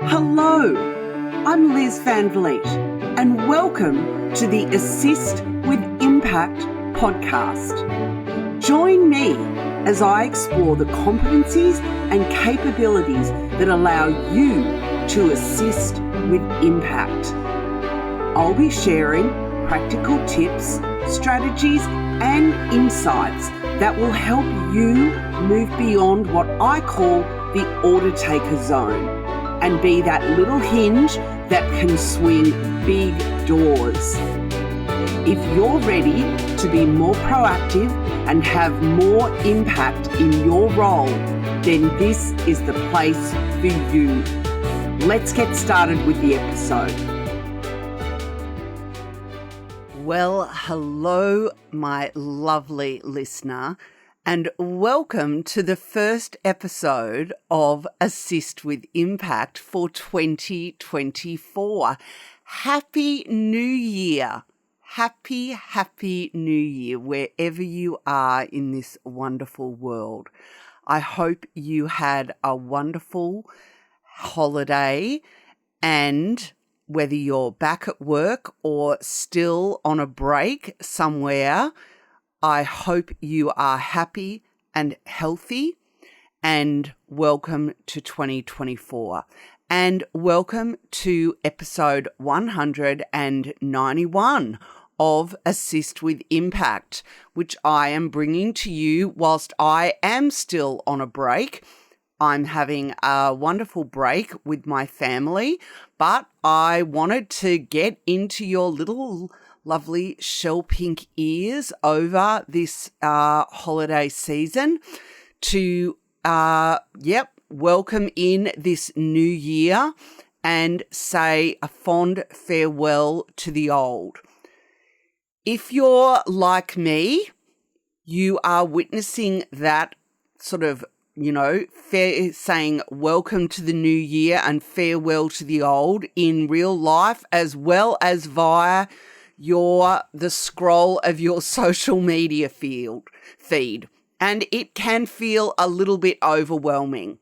Hello, I'm Liz Van Vliet, and welcome to the Assist with Impact podcast. Join me as I explore the competencies and capabilities that allow you to assist with impact. I'll be sharing practical tips, strategies, and insights that will help you move beyond what I call the order taker zone and be that little hinge that can swing big doors. If you're ready to be more proactive and have more impact in your role, then this is the place for you. Let's get started with the episode. Well, hello, my lovely listener, and welcome to the first episode of Assist with Impact for 2024. Happy New Year. Happy New Year, wherever you are in this wonderful world. I hope you had a wonderful holiday, and whether you're back at work or still on a break somewhere, I hope you are happy and healthy, and welcome to 2024. And welcome to episode 191 of Assist with Impact, which I am bringing to you whilst I am still on a break. I'm having a wonderful break with my family, but I wanted to get into your little lovely shell pink ears over this holiday season to, welcome in this new year and say a fond farewell to the old. If you're like me, you are witnessing that sort of, saying welcome to the new year and farewell to the old in real life, as well as via the scroll of your social media feed, and it can feel a little bit overwhelming.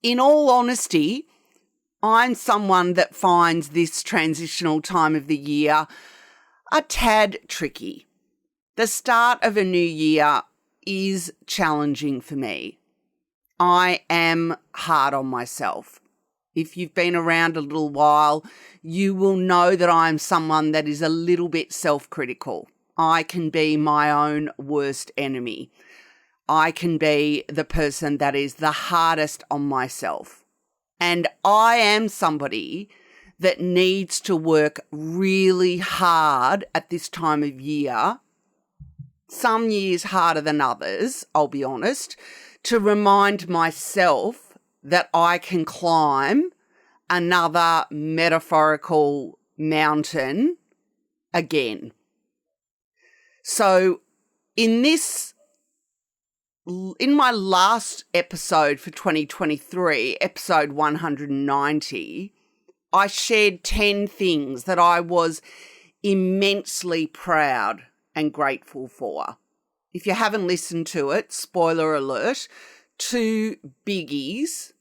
In all honesty, I'm someone that finds this transitional time of the year a tad tricky. The start of a new year is challenging for me. I am hard on myself. If you've been around a little while, you will know that I'm someone that is a little bit self-critical. I can be my own worst enemy. I can be the person that is the hardest on myself. And I am somebody that needs to work really hard at this time of year, some years harder than others, I'll be honest, to remind myself that I can climb another metaphorical mountain again. So in my last episode for 2023, episode 190, I shared 10 things that I was immensely proud and grateful for. If you haven't listened to it, spoiler alert, 2 biggies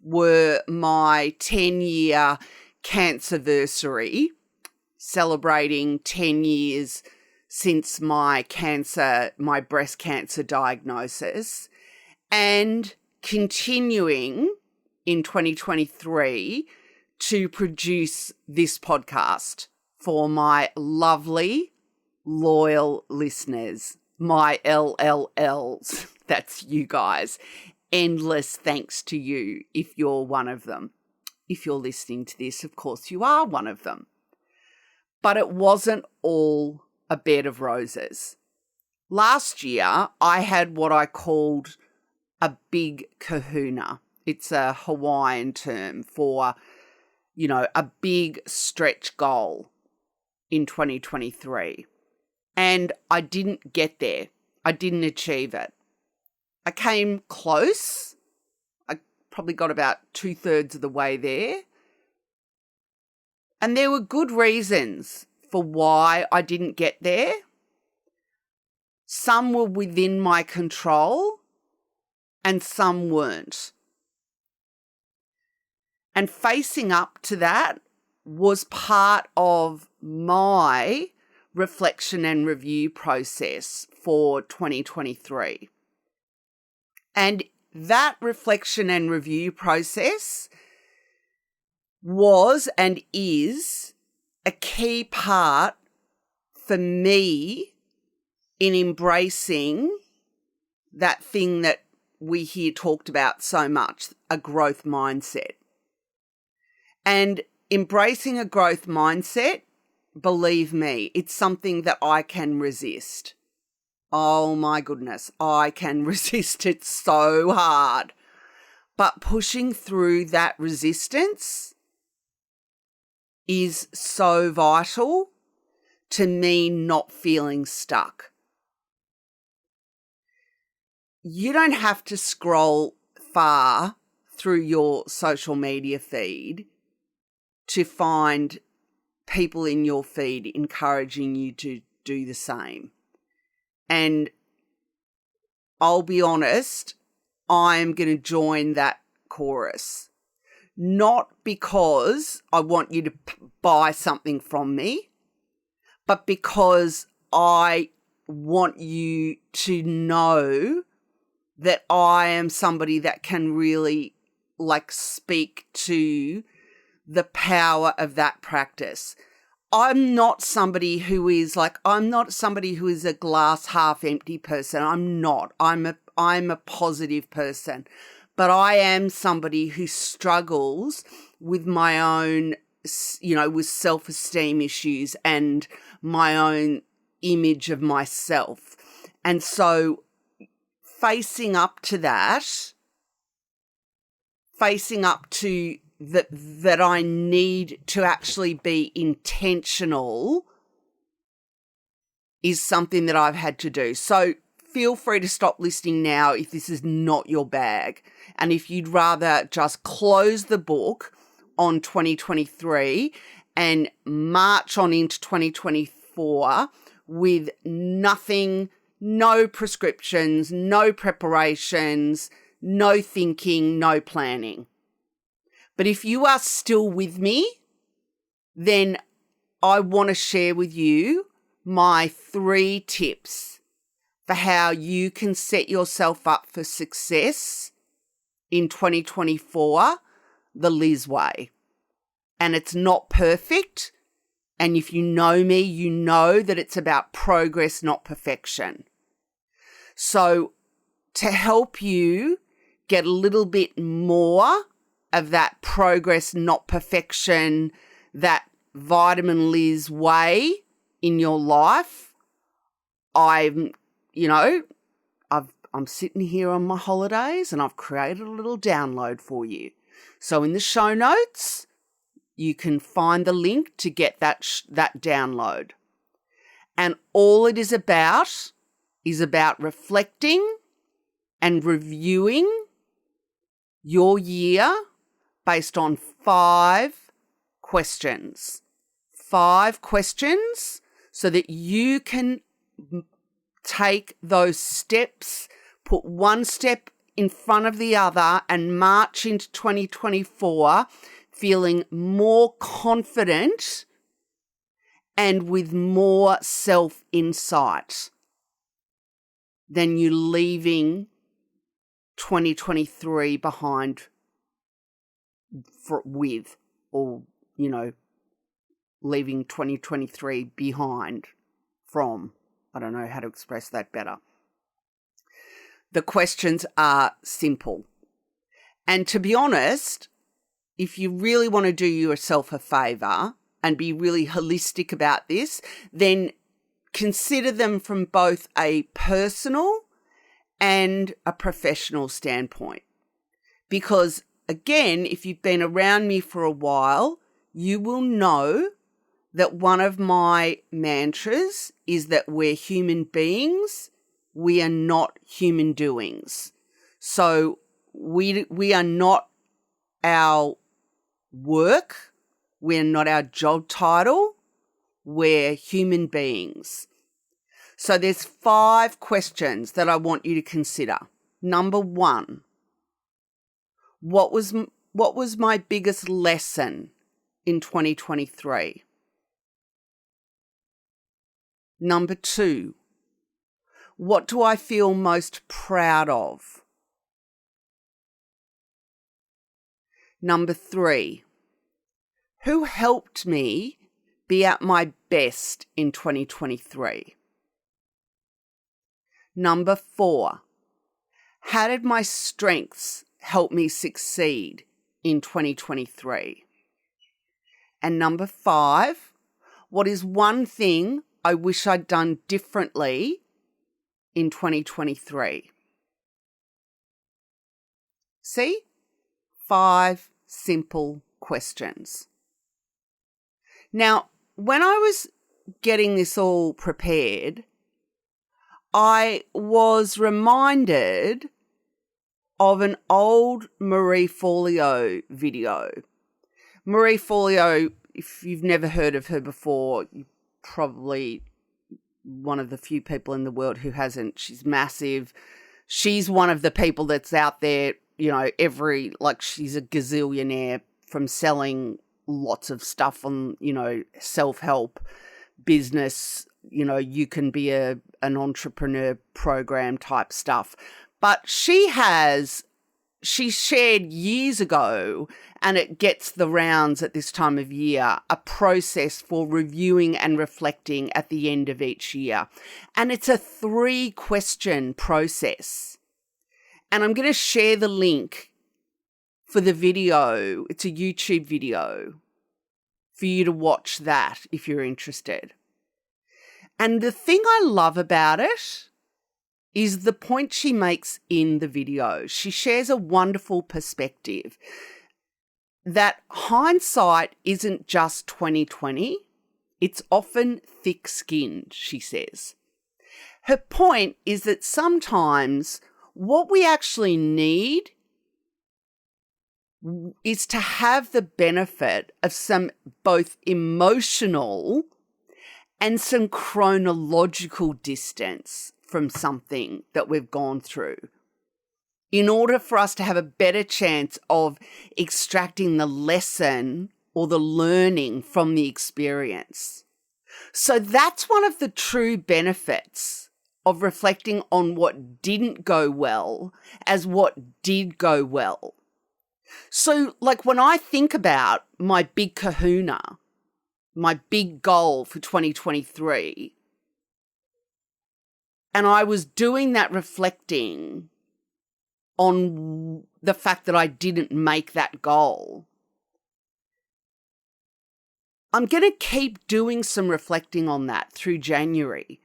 were my 10-year cancerversary, celebrating 10 years since my breast cancer diagnosis, and continuing in 2023 to produce this podcast for my lovely, loyal listeners, my LLLs. That's you guys. Endless thanks to you if you're one of them. If you're listening to this, of course you are one of them. But it wasn't all a bed of roses. Last year, I had what I called a big kahuna. It's a Hawaiian term for, a big stretch goal in 2023. And I didn't get there. I didn't achieve it. I came close. I probably got about 2/3 of the way there. And there were good reasons for why I didn't get there. Some were within my control and some weren't. And facing up to that was part of my reflection and review process for 2023. And that reflection and review process was and is a key part for me in embracing that thing that we hear talked about so much, a growth mindset. And embracing a growth mindset, believe me, it's something that I can resist. Oh my goodness, I can resist it so hard. But pushing through that resistance is so vital to me not feeling stuck. You don't have to scroll far through your social media feed to find people in your feed encouraging you to do the same. And I'll be honest, I'm going to join that chorus. Not because I want you to buy something from me, but because I want you to know that I am somebody that can really speak to the power of that practice. I'm not somebody who is a glass half empty person. I'm not. I'm a positive person. But I am somebody who struggles with my own, with self-esteem issues and my own image of myself. And so facing up to that, that I need to actually be intentional is something that I've had to do. So feel free to stop listening now if this is not your bag. And if you'd rather just close the book on 2023 and march on into 2024 with nothing, no prescriptions, no preparations, no thinking, no planning. But if you are still with me, then I want to share with you my 3 tips for how you can set yourself up for success in 2024, the Liz way. And it's not perfect. And if you know me, you know that it's about progress, not perfection. So to help you get a little bit more of that progress, not perfection, that Vitamin Liz way in your life, I'm sitting here on my holidays and I've created a little download for you. So in the show notes, you can find the link to get that download. And all it is about reflecting and reviewing your year based on 5 questions. 5 questions so that you can take those steps, put one step in front of the other and march into 2024 feeling more confident and with more self-insight than you leaving 2023 behind leaving 2023 behind from. I don't know how to express that better. The questions are simple. And to be honest, if you really want to do yourself a favour and be really holistic about this, then consider them from both a personal and a professional standpoint. Because again, if you've been around me for a while, you will know that one of my mantras is that we're human beings, we are not human doings. So we are not our work, we're not our job title, we're human beings. So there's 5 questions that I want you to consider. Number 1, what was what was my biggest lesson in 2023? Number 2, what do I feel most proud of? Number 3, who helped me be at my best in 2023? Number 4, how did my strengths help me succeed in 2023? And number 5, what is one thing I wish I'd done differently in 2023? See? 5 simple questions. Now, when I was getting this all prepared, I was reminded of an old Marie Forleo video. Marie Forleo, if you've never heard of her before, you're probably one of the few people in the world who hasn't. She's massive. She's one of the people that's out there, she's a gazillionaire from selling lots of stuff on, self-help, business, you can be an entrepreneur program type stuff. But she shared years ago, and it gets the rounds at this time of year, a process for reviewing and reflecting at the end of each year. And it's a 3-question process. And I'm going to share the link for the video. It's a YouTube video for you to watch that if you're interested. And the thing I love about it is the point she makes in the video. She shares a wonderful perspective that hindsight isn't just 20/20. It's often thick-skinned, she says. Her point is that sometimes what we actually need is to have the benefit of some both emotional and some chronological distance from something that we've gone through in order for us to have a better chance of extracting the lesson or the learning from the experience. So that's one of the true benefits of reflecting on what didn't go well as what did go well. So, when I think about my big kahuna, my big goal for 2023, and I was doing that reflecting on the fact that I didn't make that goal, I'm going to keep doing some reflecting on that through January,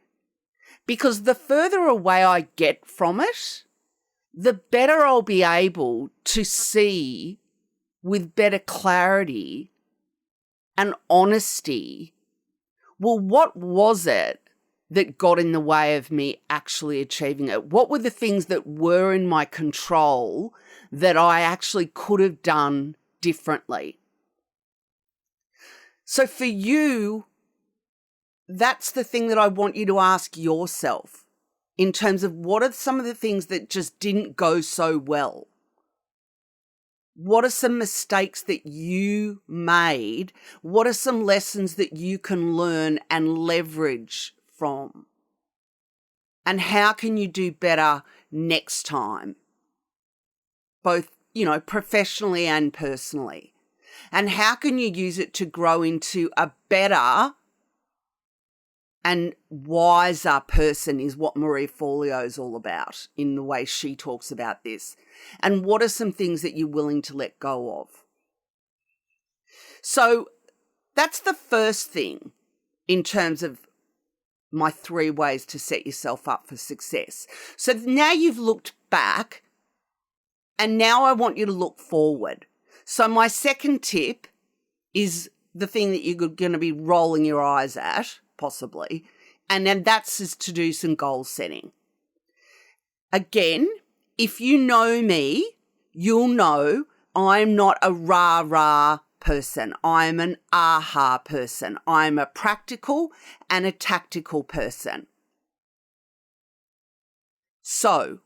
because the further away I get from it, the better I'll be able to see with better clarity and honesty, well, what was it that got in the way of me actually achieving it? What were the things that were in my control that I actually could have done differently? So for you, that's the thing that I want you to ask yourself in terms of what are some of the things that just didn't go so well? What are some mistakes that you made? What are some lessons that you can learn and leverage from? And how can you do better next time? Both, professionally and personally. And how can you use it to grow into a better and wiser person is what Marie Forleo is all about in the way she talks about this. And what are some things that you're willing to let go of? So that's the first thing in terms of my 3 ways to set yourself up for success. So now you've looked back, and now I want you to look forward. So my second tip is the thing that you're going to be rolling your eyes at, possibly, and then that's is to do some goal setting. Again, if you know me, you'll know I'm not a rah-rah person. I'm an aha person. I'm a practical and a tactical person. So,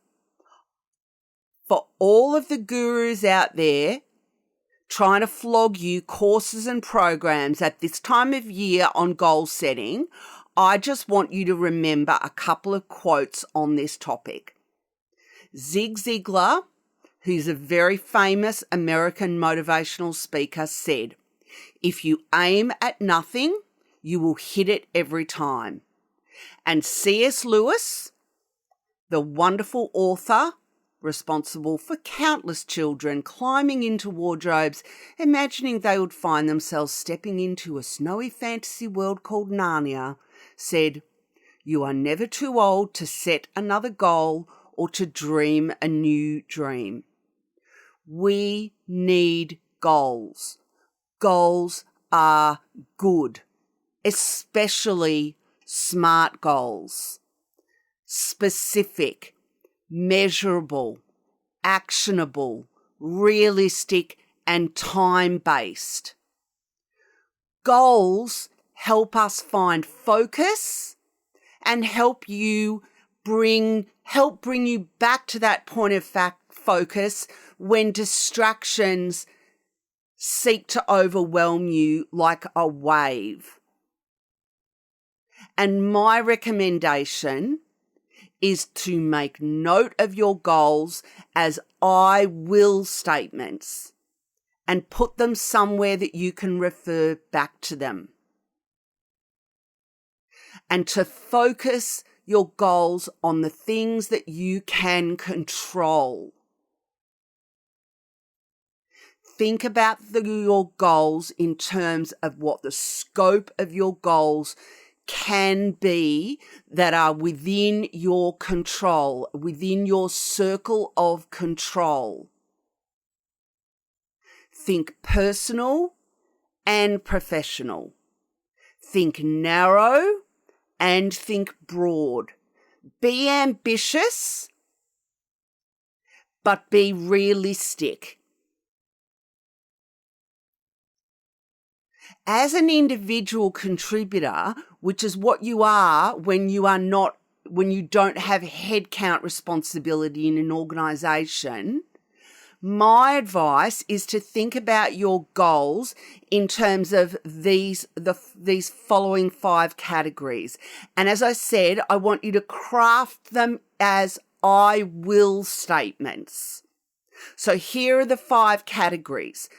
for all of the gurus out there trying to flog you courses and programs at this time of year on goal setting, I just want you to remember a couple of quotes on this topic. Zig Ziglar, who's a very famous American motivational speaker, said, "If you aim at nothing, you will hit it every time." And C.S. Lewis, the wonderful author responsible for countless children climbing into wardrobes, imagining they would find themselves stepping into a snowy fantasy world called Narnia, said, "You are never too old to set another goal or to dream a new dream." We need goals. Goals are good, especially SMART goals. Specific, measurable, actionable, realistic, and time-based. Goals help us find focus and help bring you back to that point of focus when distractions seek to overwhelm you like a wave. And my recommendation is to make note of your goals as I will statements and put them somewhere that you can refer back to them. And to focus your goals on the things that you can control. Think about your goals in terms of what the scope of your goals can be that are within your control, within your circle of control. Think personal and professional. Think narrow and think broad. Be ambitious, but be realistic. As an individual contributor, which is what you are when you don't have headcount responsibility in an organisation, my advice is to think about your goals in terms of these following 5 categories. And as I said, I want you to craft them as I will statements. So here are the 5 categories.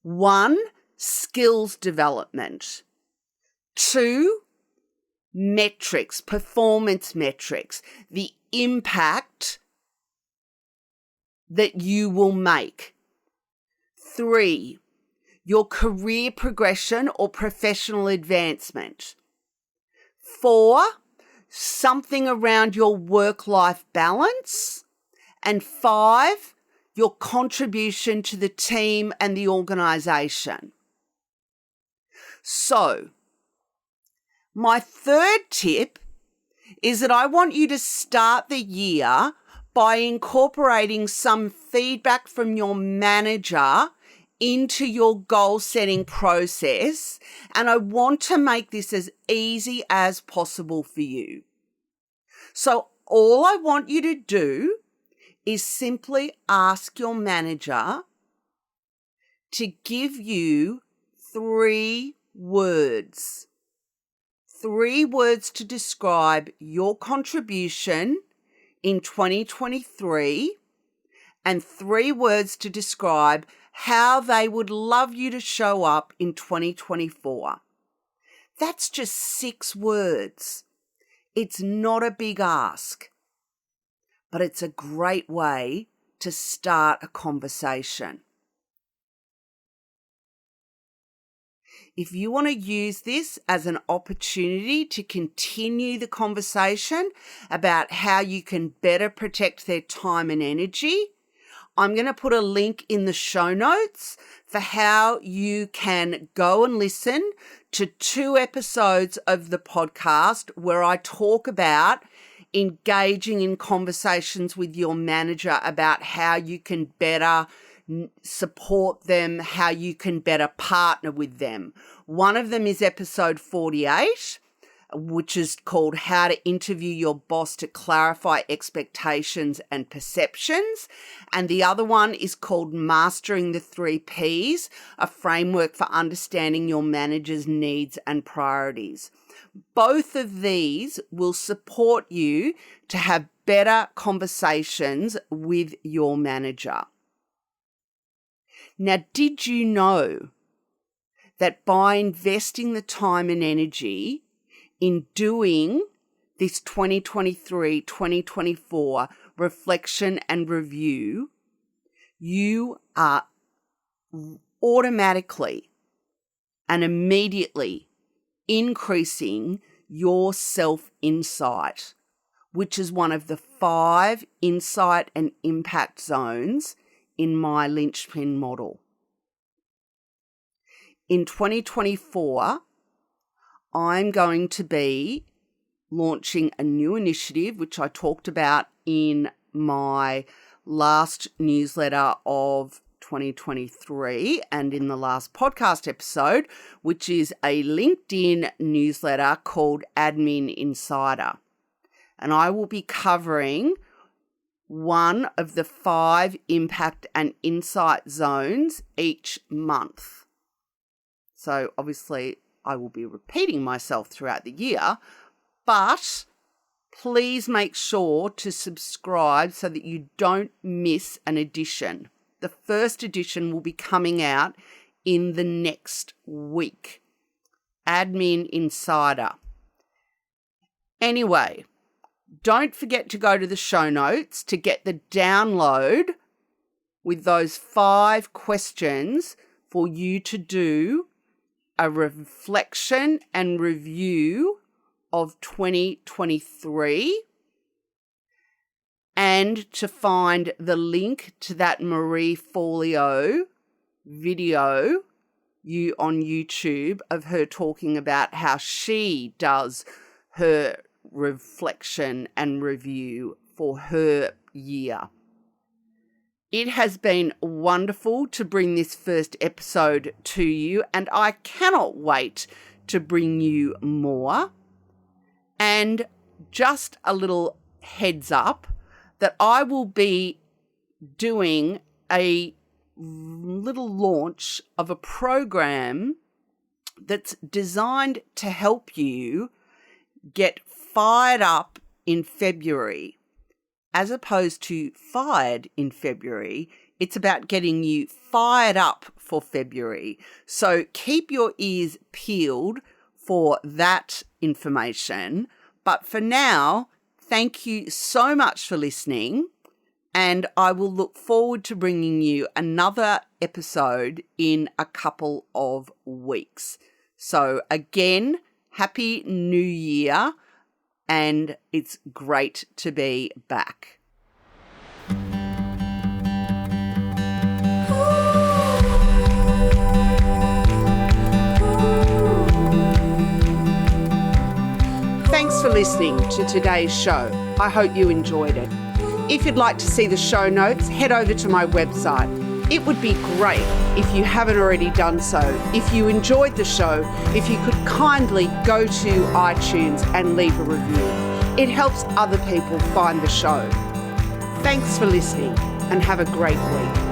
1, skills development. 2, metrics, performance metrics, the impact that you will make. 3, your career progression or professional advancement. 4, something around your work-life balance. And 5, your contribution to the team and the organisation. So, my third tip is that I want you to start the year by incorporating some feedback from your manager into your goal setting process, and I want to make this as easy as possible for you. So all I want you to do is simply ask your manager to give you 3 words. 3 words to describe your contribution in 2023 and 3 words to describe how they would love you to show up in 2024. That's just 6 words. It's not a big ask, but it's a great way to start a conversation. If you want to use this as an opportunity to continue the conversation about how you can better protect their time and energy, I'm going to put a link in the show notes for how you can go and listen to 2 episodes of the podcast where I talk about engaging in conversations with your manager about how you can better support them, how you can better partner with them. One of them is episode 48, which is called How to Interview Your Boss to Clarify Expectations and Perceptions. And the other one is called Mastering the 3 Ps, a framework for understanding your manager's needs and priorities. Both of these will support you to have better conversations with your manager. Now, did you know that by investing the time and energy in doing this 2023-2024 reflection and review, you are automatically and immediately increasing your self-insight, which is one of the 5 insight and impact zones in my linchpin model. In 2024, I'm going to be launching a new initiative, which I talked about in my last newsletter of 2023 and in the last podcast episode, which is a LinkedIn newsletter called Admin Insider. And I will be covering one of the 5 impact and insight zones each month. So obviously I will be repeating myself throughout the year, but please make sure to subscribe so that you don't miss an edition. The first edition will be coming out in the next week. Admin Insider. Anyway, don't forget to go to the show notes to get the download with those 5 questions for you to do a reflection and review of 2023, and to find the link to that Marie Forleo video on YouTube of her talking about how she does her reflection and review for her year. It has been wonderful to bring this first episode to you, and I cannot wait to bring you more. And just a little heads up that I will be doing a little launch of a program that's designed to help you get fired up in February. As opposed to fired in February, it's about getting you fired up for February. So keep your ears peeled for that information. But for now, thank you so much for listening, and I will look forward to bringing you another episode in a couple of weeks. So again, Happy New Year. And it's great to be back. Thanks for listening to today's show. I hope you enjoyed it. If you'd like to see the show notes, head over to my website. It would be great if you haven't already done so. If you enjoyed the show, if you could kindly go to iTunes and leave a review. It helps other people find the show. Thanks for listening and have a great week.